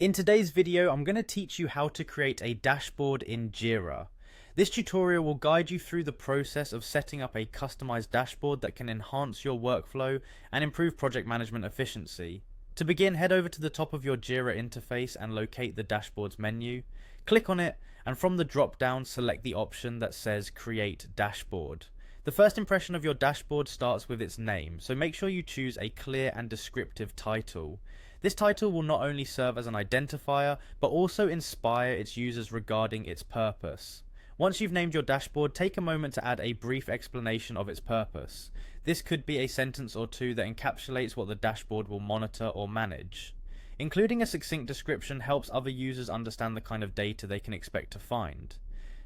In today's video, I'm going to teach you how to create a dashboard in Jira. This tutorial will guide you through the process of setting up a customized dashboard that can enhance your workflow and improve project management efficiency. To begin, head over to the top of your Jira interface and locate the dashboards menu. Click on it, and from the drop-down, select the option that says Create Dashboard. The first impression of your dashboard starts with its name, so make sure you choose a clear and descriptive title. This title will not only serve as an identifier, but also inspire its users regarding its purpose. Once you've named your dashboard, take a moment to add a brief explanation of its purpose. This could be a sentence or two that encapsulates what the dashboard will monitor or manage. Including a succinct description helps other users understand the kind of data they can expect to find.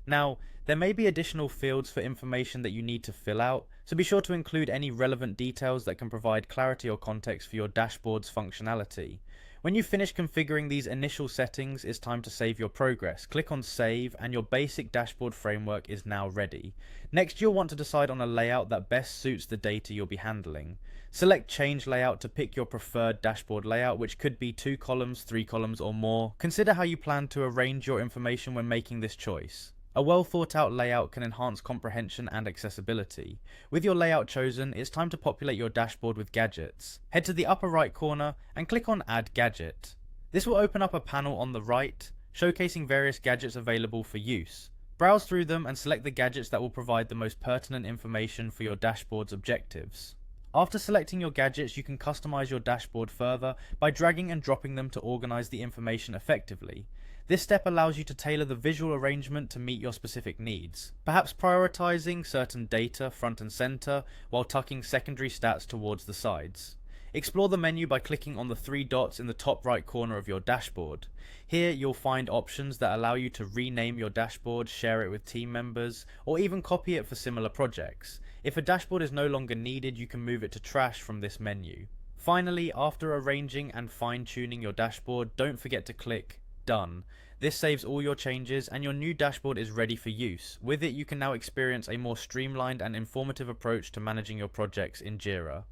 Now, there may be additional fields for information that you need to fill out, so be sure to include any relevant details that can provide clarity or context for your dashboard's functionality. When you finish configuring these initial settings, it's time to save your progress. Click on Save, and your basic dashboard framework is now ready. Next, you'll want to decide on a layout that best suits the data you'll be handling. Select Change Layout to pick your preferred dashboard layout, which could be 2 columns, 3 columns, or more. Consider how you plan to arrange your information when making this choice. A well thought out layout can enhance comprehension and accessibility. With your layout chosen, it's time to populate your dashboard with gadgets. Head to the upper right corner and click on Add Gadget. This will open up a panel on the right, showcasing various gadgets available for use. Browse through them and select the gadgets that will provide the most pertinent information for your dashboard's objectives. After selecting your gadgets, you can customize your dashboard further by dragging and dropping them to organize the information effectively. This step allows you to tailor the visual arrangement to meet your specific needs, perhaps prioritizing certain data front and center while tucking secondary stats towards the sides. Explore the menu by clicking on the 3 dots in the top right corner of your dashboard. Here you'll find options that allow you to rename your dashboard, share it with team members, or even copy it for similar projects. If a dashboard is no longer needed, you can move it to trash from this menu. Finally, after arranging and fine-tuning your dashboard, don't forget to click Done. This saves all your changes and your new dashboard is ready for use. With it, you can now experience a more streamlined and informative approach to managing your projects in Jira.